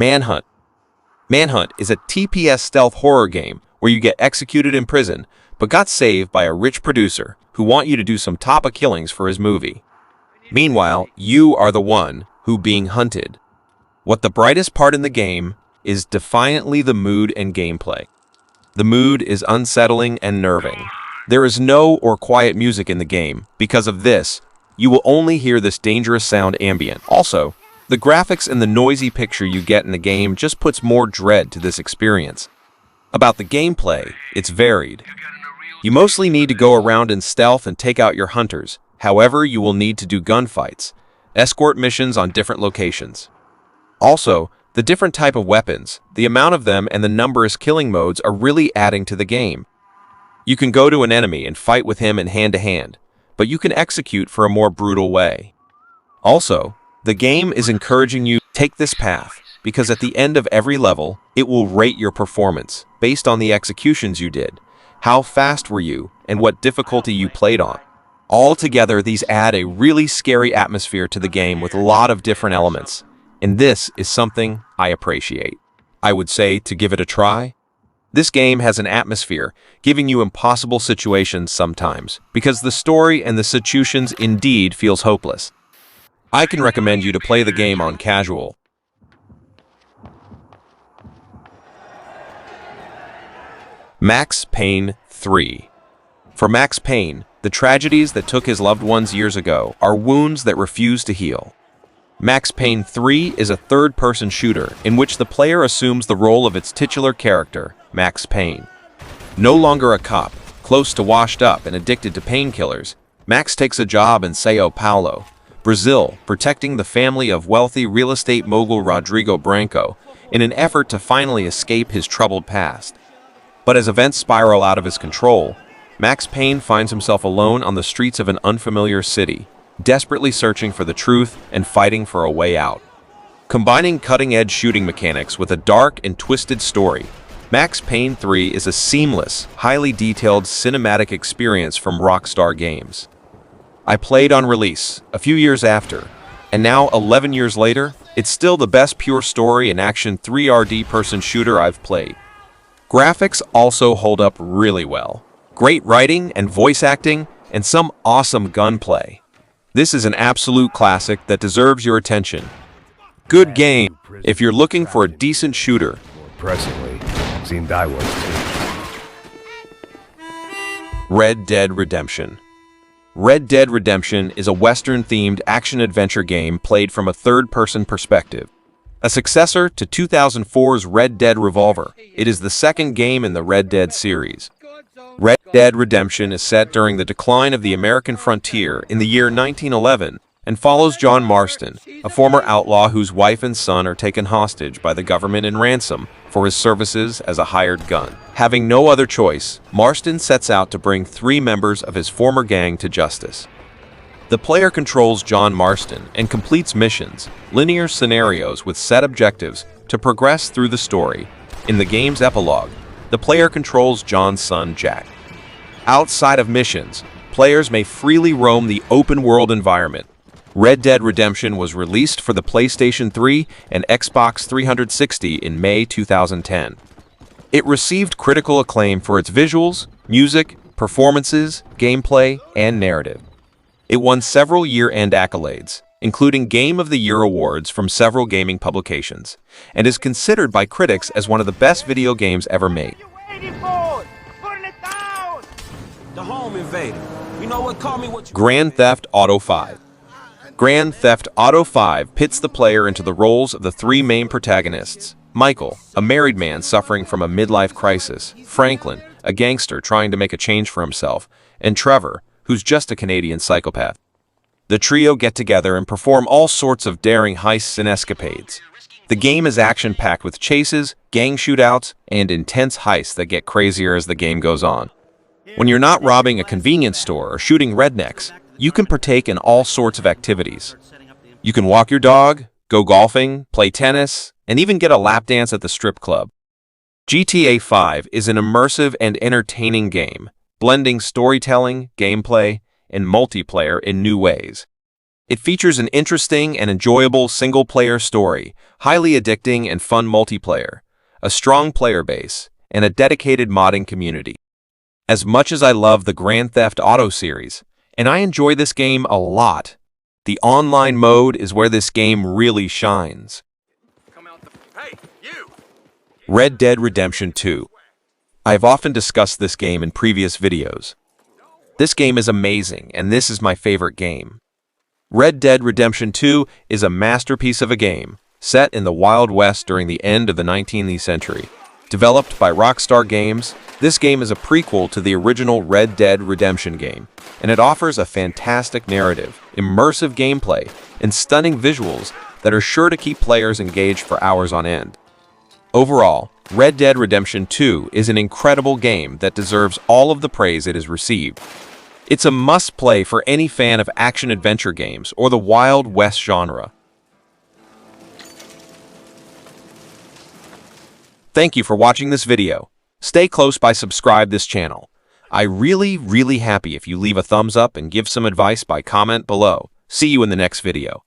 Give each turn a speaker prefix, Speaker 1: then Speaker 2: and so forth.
Speaker 1: Manhunt. Manhunt is a TPS stealth horror game where you get executed in prison, but got saved by a rich producer who want you to do some top killings for his movie. Meanwhile, you are the one who being hunted. What the brightest part in the game is defiantly the mood and gameplay. The mood is unsettling and nerving. There is no or quiet music in the game. Because of this, you will only hear this dangerous sound ambient. Also, the graphics and the noisy picture you get in the game just puts more dread to this experience. About the gameplay, it's varied. You mostly need to go around in stealth and take out your hunters. However, you will need to do gunfights, escort missions on different locations. Also, the different type of weapons, the amount of them, and the numerous killing modes are really adding to the game. You can go to an enemy and fight with him in hand-to-hand, but you can execute for a more brutal way. Also, the game is encouraging you to take this path, because at the end of every level, it will rate your performance based on the executions you did, how fast were you, and what difficulty you played on. Altogether, these add a really scary atmosphere to the game with a lot of different elements, and this is something I appreciate. I would say to give it a try. This game has an atmosphere, giving you impossible situations sometimes, because the story and the situations indeed feels hopeless. I can recommend you to play the game on casual. Max Payne 3. For Max Payne, the tragedies that took his loved ones years ago are wounds that refuse to heal. Max Payne 3 is a third-person shooter in which the player assumes the role of its titular character, Max Payne. No longer a cop, close to washed up and addicted to painkillers, Max takes a job in São Paulo, Brazil, protecting the family of wealthy real estate mogul Rodrigo Branco in an effort to finally escape his troubled past. But as events spiral out of his control, Max Payne finds himself alone on the streets of an unfamiliar city, desperately searching for the truth and fighting for a way out. Combining cutting-edge shooting mechanics with a dark and twisted story, Max Payne 3 is a seamless, highly detailed cinematic experience from Rockstar Games. I played on release, a few years after, and now 11 years later, it's still the best pure story and action 3D person shooter I've played. Graphics also hold up really well. Great writing and voice acting, and some awesome gunplay. This is an absolute classic that deserves your attention. Good game if you're looking for a decent shooter.
Speaker 2: Impressively, seemed I was too.
Speaker 1: Red Dead Redemption. Red Dead Redemption is a Western-themed action-adventure game played from a third-person perspective. A successor to 2004's Red Dead Revolver, it is the second game in the Red Dead series. Red Dead Redemption is set during the decline of the American frontier in the year 1911 and follows John Marston, a former outlaw whose wife and son are taken hostage by the government in ransom for his services as a hired gun. Having no other choice, Marston sets out to bring 3 members of his former gang to justice. The player controls John Marston and completes missions, linear scenarios with set objectives to progress through the story. In the game's epilogue, the player controls John's son, Jack. Outside of missions, players may freely roam the open-world environment. Red Dead Redemption was released for the PlayStation 3 and Xbox 360 in May 2010. It received critical acclaim for its visuals, music, performances, gameplay, and narrative. It won several year-end accolades, including Game of the Year awards from several gaming publications, and is considered by critics as one of the best video games ever made. Grand Theft Auto 5. Grand Theft Auto 5 pits the player into the roles of the 3 main protagonists. Michael, a married man suffering from a midlife crisis, Franklin, a gangster trying to make a change for himself, and Trevor, who's just a Canadian psychopath. The trio get together and perform all sorts of daring heists and escapades. The game is action-packed with chases, gang shootouts, and intense heists that get crazier as the game goes on. When you're not robbing a convenience store or shooting rednecks, you can partake in all sorts of activities. You can walk your dog, go golfing, play tennis, and even get a lap dance at the strip club. GTA 5 is an immersive and entertaining game, blending storytelling, gameplay, and multiplayer in new ways. It features an interesting and enjoyable single-player story, highly addicting and fun multiplayer, a strong player base, and a dedicated modding community. As much as I love the Grand Theft Auto series, and I enjoy this game a lot, the online mode is where this game really shines.
Speaker 2: Hey, you!
Speaker 1: Red Dead Redemption 2. I have often discussed this game in previous videos. This game is amazing, and this is my favorite game. Red Dead Redemption 2 is a masterpiece of a game, set in the Wild West during the end of the 19th century. Developed by Rockstar Games, this game is a prequel to the original Red Dead Redemption game, and it offers a fantastic narrative, immersive gameplay, and stunning visuals that are sure to keep players engaged for hours on end. Overall, Red Dead Redemption 2 is an incredible game that deserves all of the praise it has received. It's a must-play for any fan of action-adventure games or the Wild West genre. Thank you for watching this video. Stay close by subscribe this channel. I really happy if you leave a thumbs up and give some advice by comment below. See you in the next video.